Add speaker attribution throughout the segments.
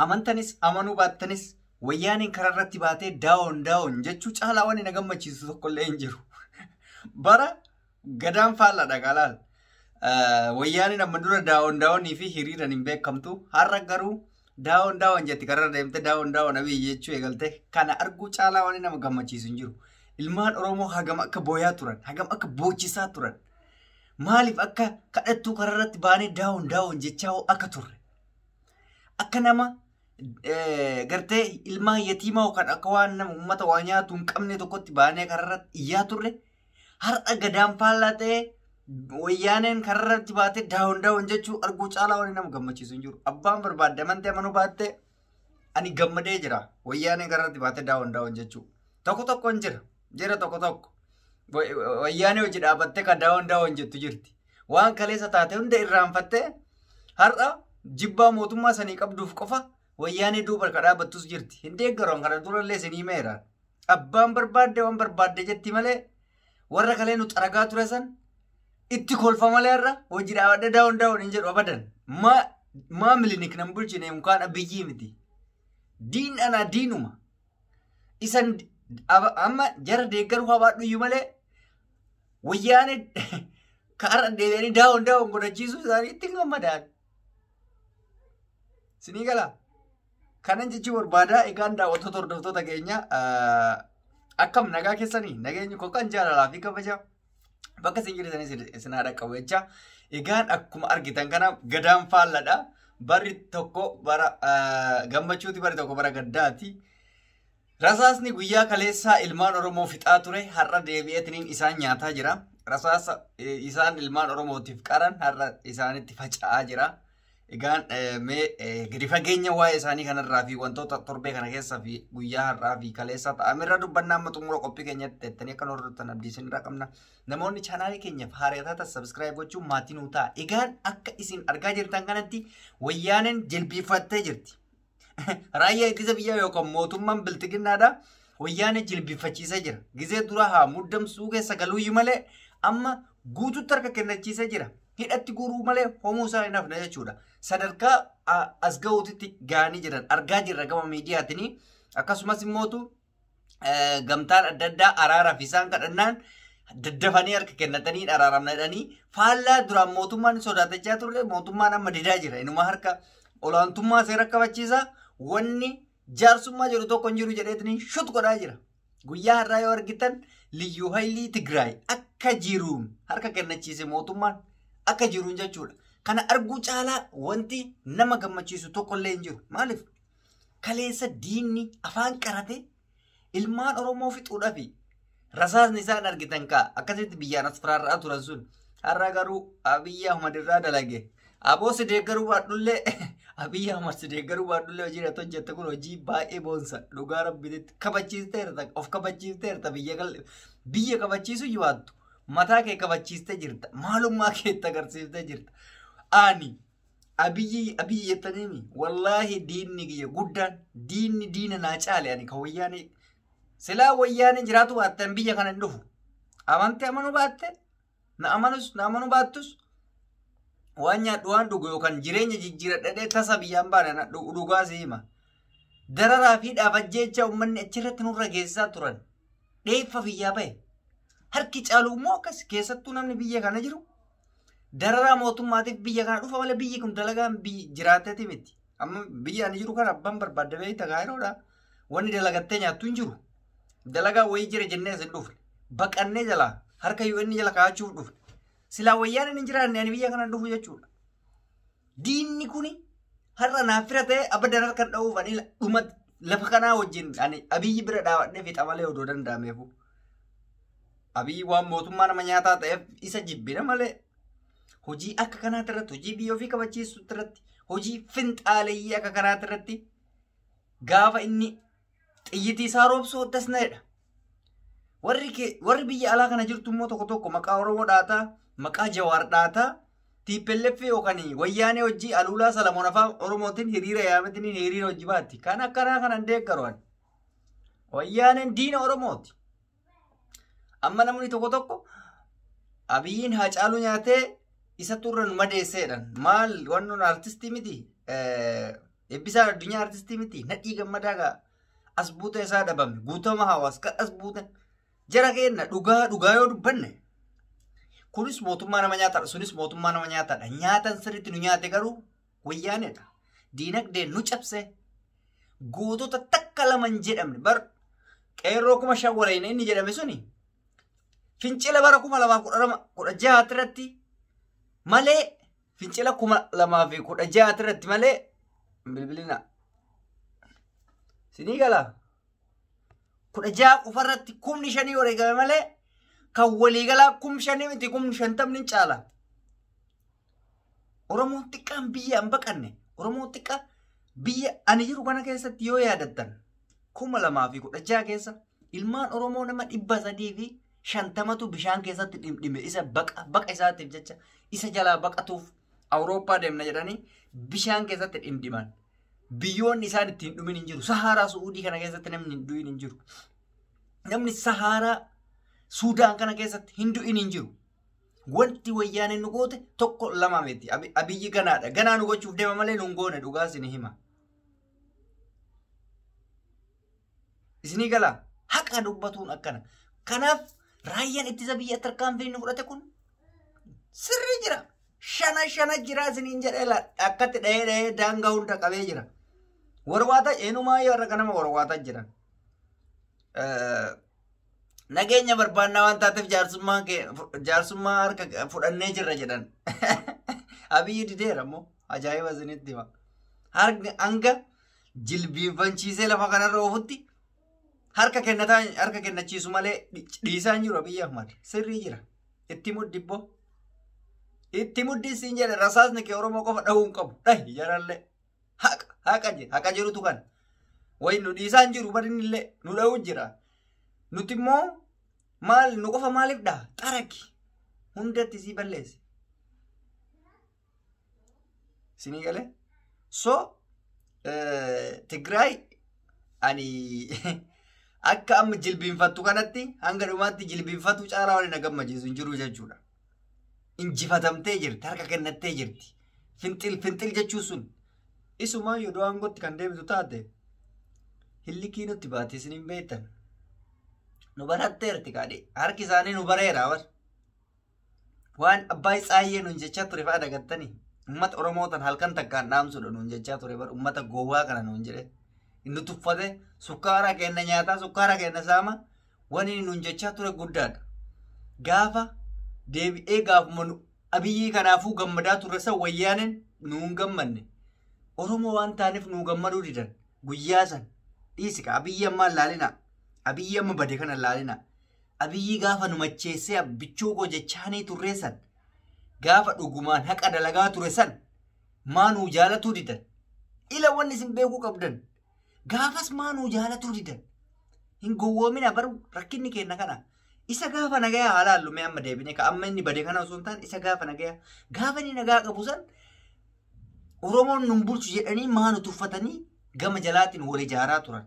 Speaker 1: amantanis amanuu baattanis wayyaaniin karaa irratti baatee daawon jechuu caalaa waan na gammachiisu tokkollee hin jiru. Bara gadaan faallaadha qalaal. Wayyaaniin amma dura daawonnii fi hiriiraan hin beekamtu. Har'a garuu daawon jetti karaa deemte daawon abiyyi jechuu eegalte kana arguu caalaa waan nama gammachiisu hin jiru. Ilmaan Oromoo hagam akka booyaa turan, hagam akka boochisaa turan. Maaliif akka kadhattuu karaa irratti baanee daawon jechaa akka turre. Akka nama gartee ilmaan yatiimaa kan akka waan nama uummata waa nyaatu hin qabne tokkotti baanee karaa irratti iyyaa turre. Har'a gadaan faallaa ta'ee wayyaaneen karaa irratti baatee daawon jechuu arguu caalaa waan nama gammachiisu hin jiru. Abbaan barbaadde amantee amanuu baatte ani gammadee jira. Wayyaaneen karaa irratti baatee daawon jechuu. Tokko hin jira tokko. Wayyaanee hojii dhaabattee kan daawon jettu jirti. Waan kaleessa taate hunda irraanfattee har'a jibbaa mootummaa sanii qabduuf qofa wayyaanee duuba ka dhaabattus jirti. Hin deeggaroon kana durallee isinii meeraan. Abbaan barbaadde waan barbaadde jetti malee warra kalee nu xaragaa ture san itti kolfa malee irra hojii dhaabadde daawon hin jedhu abadan. Maa milinik nan bulchine mukaan abiyyii miti. Diinuma. Isan amma jara deeggaruu habaadhu iyyuu malee wayyaanee kaara deebi'anii daawon godhachiisuu isaanii itti gammadaan. Sinii galaa. Kanan jechuun barbaadaa egaan daawwattoota hordoftoota keenya akkam nagaa keessanii nageenyi kokkaan jaalalaa fi kabaja bakka isin jirtanii isin haadha qabu jecha. Egaan akkuma argitan kana gadaan faalladha. Barri tokko bara gammachuuti, barri tokko bara gaddaati. Rasaasni guyyaa kaleessaa ilmaan Oromoo fixaa ture har'a deebi'eetiniin isaan nyaataa jira. Rasaasa isaan ilmaan Oromootiif qaran har'a isaanitti faca'aa jira. Egaan gadi fageenya waa'ee isaanii kanarraa fi wantoota torbee kana keessaa fi guyyaa har'aa fi kaleessaa ta'amirra dubbannaa amma xumura qophii keenyatti teettanii akka hordoftan abdii isinirraa qabna. Namoonni chaanaalii keenyaaf haareetaa sabskiraayib gochuun maatii nuu ta'a. Egaan akka isin argaa jirtan kanatti wayyaaneen jilbiifattee jirti. Raayyaa ittisa biyyaa yookaan mootummaan biltiginnaadha. Wayyaanee jilbiifachiisee jira. Gizee dura haa muddamsuu keessa galuuyyuu malee amma guutuutti harka kennachiisee jira. Hidhatti guuruu malee homuu isaa hin hafne jechuudha. Sadarkaa as ga'uutitti gaanii jiran argaa jirra gama miidiyaatiin. Akkasumas immootu gamtaan adda addaa araaraaf isaan kadhannaan daddafanii harka kennatanii araaramnadhanii faallaa duraan mootummaan sodaatachaa turre mootummaan amma didaa jira. Inuma harka olaantummaa seera kabachiisaa wanni jaarsummaa jedhu tokko hin jiru jedheetanii shut godhaa jira. Guyyaa har'aa yoo argitan liyyuu haylii Tigraay akka jiruun harka kennachiise mootummaan akka jiruun jechuudha. Kana arguu caalaa wanti nama gammachiisu tokkollee hin jiru. Maaliif? Kaleessa diinni afaan qarate ilmaan Oromoo fixuudhaaf rasaasni isaan argitan kaa akkasitti biyyaan as firaarraa turan sun har'a garuu Abiyyi Ahmad irraa dalage. Aboo si deeggaruu baadhullee Abiyyi Ahmad si deeggaruu baadhullee hojii irratti hojjette kun hojii baay'ee boonsa. Dhugaa rabbiitti kabachiisteerta of kabachiisteerta biyya kabachiisu jiwaattu. Mataa kee kabachiistee jirta. Maalummaa keetti agarsiiftee jirta. Ani abiyyi jettaniimi wallaahi diinni kiyya guddaan diina naa caale ani kan wayyaanee silaa wayyaanee jiraatu baatteen biyya kana hin dhufu. Amantee amanuu baatte na amanuu baattus waan nyaadhu waan dhugu yookaan jireenya jijjiiradhadhee tasa biyyaan baane dhugaa siima. Dararaa fi dhaabajjeecha uummanni achirratti nurra geessaa turan dheeffa biyyaa bahe. Harki caalu immoo akkas keessattuu namni biyya kana jiru dararaa mootummaatiif biyya kana dhufa malee biyyi kun dalagaan jiraateeti miti. Amma biyya ani jiru kana abbaan barbaadde beekta gaayiroodha. Wanni dalagattee nyaattu hin jiru. Dalagaa wayii jira jennee isin dhufne. Baqannee jalaa harka UN jala kaachuuf dhufne. Silaa wayyaan hin jiraanne ani biyya kana dhufu jechuudha. Diinni kuni har'a naaf fira ta'e abadan harka dha'uuf ani dhuma lafa kanaa wajjin ani Abiyyi bira dhaabadhee fixa malee odoo danda'ameefu. Abiyyi waan mootummaa nama nyaataa ta'eef isa jibbina malee hojii akka kanaatti irratti hojii biyya ofii kabachiisu irratti hojii finxaaleeyyii akka kanaatti irratti gaafa inni xiyyitii isaa roobsuu addasnaadha. Warri biyya alaa kana jirtu immoo tokko maqaa Oromoo dhaataa maqaa Jawaar dhaataa TPLF yookaan wayyaanee hojii aluulaa Salamoon afaan Oromootiin hiriira yaametiin hiriira hojii baatti. Kan akkanaa kanan deeggaruun wayyaaneen diina Oromooti. Amma namni tokko Abiyyiin Haacaaluu nyaatee isa turre nu madeesseedhaan maal wannoon artistii miti Eebbisaa addunyaa artistii miti. Nadhii gammadaa gaa as buute isaa dhabame. Guutama hawaas kan as buute. Jara keenna dhugaa yoo dubbanne. Kunis mootummaa nama nyaataadha. Sunis mootummaa nama nyaataadha. Nyaatan sirriitti nu nyaate garuu wayyaaneedha. Diinagdeen nu cabse. Gootota takka lama hin jedhamne. Bar qeerroo 5,000 waliin inni jedhame suni. Fincila bara 2016 irratti malee fincila 2016 irratti malee bilbilina sinii gala 16 qofarratti 5,000 wareegame malee kan walii galaa 5,000 miti 50,000 caala. Oromoon xiqqaan biyya hin baqanne. Oromoon xiqqaa biyya ani jiru kana keessatti yoo yaadattan 2016 keessa ilmaan Oromoo nama 350tu bishaan keessatti dhimdhime isa baqa isaatiif jecha isa jalaa baqatuuf Awurooppaa deemna jedhanii bishaan keessatti dhimdhiman. Biyyoonni isaan ittiin dhumin hin jiru. Saharaa Suudii kana keessatti namni hin du'in hin jiru. Namni Saharaa Suudaan kana keessatti hin du'in hin jiru. Wanti wayyaaneen nu goote tokko lama miti. Abiyyi ganaadha. Ganaa nu gochuuf deema malee nu hin goone dhugaa isin hima. Isinii galaa haqa dubbatuun akkana. Kanaaf raayyaan ittisa biyya tarkaanfii inni fudhate kun sirrii jira. Shana jira isiniin jedhee akkatti dhahee daangaa hunda qabee jira. Warwaata eenyumaa yoo irra kanama warwaata jiran. Nageenya barbaannaa waan taateef jaarsummaa harka fudhannee jirra jedhan. Abiyyi dideera immoo ajaa'iba isinitti hima. Hanga jilbiifanchiisee lafa kanarra oofutti harka kennachiisu malee dhiisaan jiru Abiyyi Ahmad. Sirrii jira. Itti muddibboo. Itti muddi siin jedhe rasaasni kee Oromoo qofa dhahuu hin qabu. Dhahi jarallee. Haqa jirutu kan. Wayi nu dhiisaan jiru badinillee nu dhahuu jira. Nuti immoo maal nu qofa maaliif dhaha? Xaraki. Hundatti sii balleessi. Sinii galee? So Tigraay ani akka amma jilbiinfattu kanatti hanga dhumaatti jilbiinfatu caalaa waliin gammachiisu hin jiru jechuudha. Injifatamtee jirti. Harka kennattee jirti. Finxil jechuu sun. Isumaa yoo du'aan gotti kan deebitu taate hillikii nutti baate isin hin beektan. Nu baratteerti kaadhe. Harki isaanii nu bareera bar. Waan abbaa Tsaayyee nuun jechaa ture fa'a dagattanii. Uummata Oromootan halkan takkaan dhaamsuudha nuun jechaa ture bar. Uummata gowwaa kana nuun jedhe. Inni tuffate sukkaara kenna nyaataa sukkaara kenna saama. Wani nuun jechaa ture guddaadha. Gaafa deebi'ee gaafuma Abiyyi kanaafuu gammadaa turre san wayyaaneen nuun gammanne. Oromoo waan taaneef nuu gammaduu didan. Guyyaa san dhiisika Abiyyi ammaa laalina. Abiyyi amma bade kana laalina. Abiyyi gaafa nu macheessee bichuu koo jechaanii turre san gaafa dhugumaan haqa dalagaa ture san maa nuu jaalatuu didan. Ila wanni isin beekuu qabdan. Gaafas maa nuu jaalatuu didan. Hin gowwoomina baru rakkinni kenna kana. Isa gaafa nagaya halaallu mee amma deebine ka amma inni bade kana osoo hin taane isa gaafa nagaya gaafa inni nagaa qabu san Oromoon nun bulchu jedhanii maanu tuffatanii gama jalaatiin wal ijaaraa turan.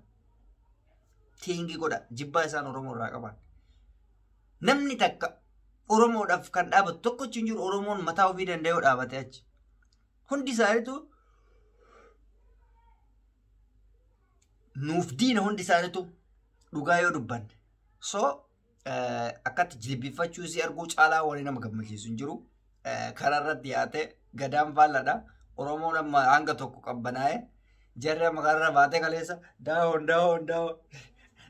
Speaker 1: Tiingi godha jibbaa isaan Oromoo irraa qaban. Namni takka Oromoodhaaf kan dhaabatu tokkochi hin jiru. Oromoon mataa ofii danda'ee dhaabate achi. Hundi isaaniitu nuuf diina hundi isaaniitu dhugaa yoo dubbanne. So akkatti jilbiffachuu si arguu caalaa waliin nama gammachiisu hin jiru. Kararratti dhiyaate gadaan faalladha. Oromoon amma hanga tokko qabbanaa'e jarri amma kararra baatee kaleessa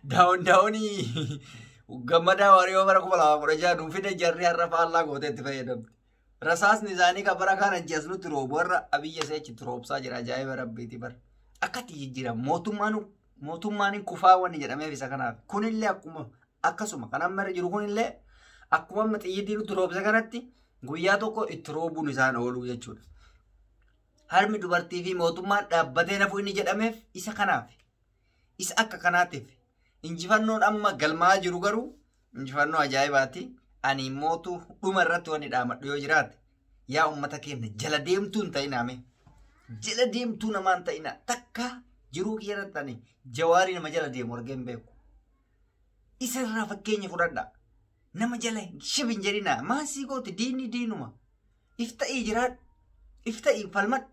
Speaker 1: daawonii gammadaa wariyoo bara 2016 nuuf fide jarri har'a faallaa gooteetti fayyadamte. Rasaasni isaanii kan bara kaan ajjees nutti roobu warra Abiyyi seechitti roobsaa jira ajaa'iba rabbiiti bara. Akkatti jijjiira mootummaan kufaa wanni jedhameef isa kanaaf. Kunillee akkasuma kan amma irra jiru kunillee akkuma amma xiyyiitii nutti roobse kanatti guyyaa tokko itti roobuun isaan ooluu jechuudha. Harmi dubartii fi mootummaan dhaabbatee nafu inni jedhameef isa kanaaf. Isa akka kanaatiif. Injifannoon amma galmaa jiru garuu injifannoo ajaa'ibaati. Ani mootu dhuma irratti wanni dhaamadhu yoo jiraate yaa uummata keenya jala deemtuu hin ta'inaame. Jala deemtuu namaa hin ta'ina. Takka jiruu kiyyarratti ani Jawaarii nama jala deemu argeen beeku. Isa irraa fakkeenya fudhadha. Nama jala shibin jedhina. Maasii gooti diinni diinuma. Ifta'ii jiraadhu. Ifta'ii falmadhu.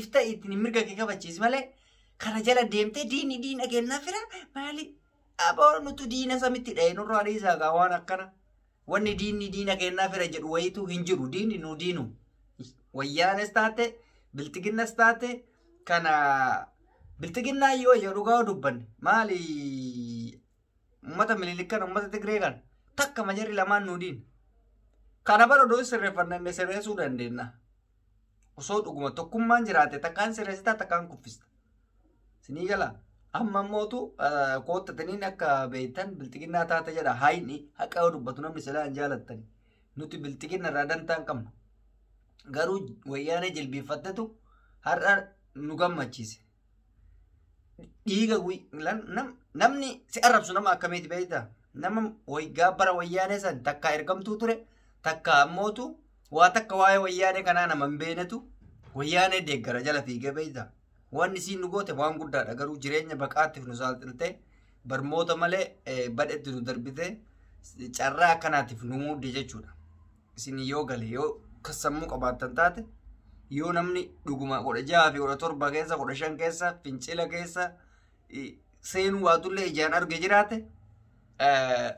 Speaker 1: ifta ittiin mirga kee kabachiisi malee kana jala deemtee diina kennaa fira maali aboo nutu diina samitti dha'e nurraa dhiisaa gaa waan akkana wanni diina kennaa fira jedhu wayitu hin jiru diinni nu diinu wayyaanes taate biltiginnas taate kana biltiginnaa yoo jedhu gaa dubbanne maali ummata mililikkan ummata Tigree kan takka majarri lamaan nu diin kana bara doo sirreeffannee sirreessuu dandeenya osoo dhuguma tokkummaan jiraate takkaan sirreessitaa takkaan kuffista sinii gala amma mootu koottataniin akka beektan biltiginnaa taate jedha haayni haqa yoo dubbatu namni silaa hin jaalattani nuti biltiginna irraa dantaa hin qabnu garuu wayyaanee jilbiiffattetu har'a nu gammachiise dhiiga namni si arrabsu nama akkamiiti beekta nama bara wayyaanee san takka ergamtuu ture takka ammootu waa takka waa'ee wayyaanee kanaa nama hin beenetu wayyaanee deeggara jala fiigee beekta wanni siin nu goote waan guddaadha garuu jireenya baqaattiif nu saaxiltee barmoota malee badhetti nu darbitee carraa akkanaatiif nu muudde jechuudha isin yoo gale yoo kasammuu qabaattan taate yoo namni dhuguma 16 fi 17 keessa 15 keessa fincila keessa seenuu waatullee ijaan arge jiraate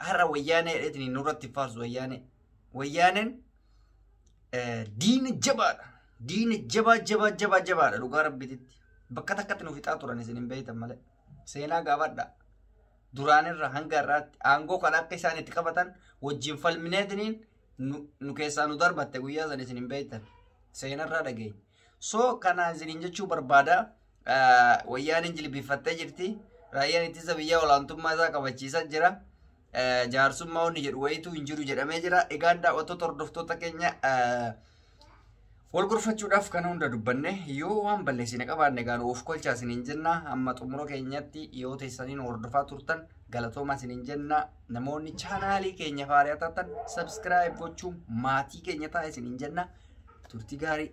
Speaker 1: har'a wayyaanee dheetini nurratti faarsu wayyaaneen diina jabaadha diina jabaadha dhugaa rabbititti bakka takkatti nu fixaa turan isin hin beektan malee seenaa gaafadha duraanirra hanga irraatti aangoo kan akka isaan itti qabatan wajjin falmineetiniin nu keessaa nu darbatte guyyaa san isin hin beektan seenarraa dhageenya soo kana isiniin jechuu barbaada wayyaaniin jilbiiffattee jirti raayyaan ittisa biyyaa olaantummaa isaa qabachiisaa jira jaarsummaa onni jedhu wayituu hin jiru jedhamee jira egaan daawwattoota hordoftoota keenya wal gorfachuudhaaf kana hunda dubbanne yoo waan balleessine qabaanne egaan of kolchaa isiniin jenna amma xumura keenyatti yoo teessaniin hordofaa turtan galatooma isiniin jenna namoonni chaanaalii keenya faariyaa taatan subscribe gochuun maatii keenya ta'a isiniin jenna turtii gaarii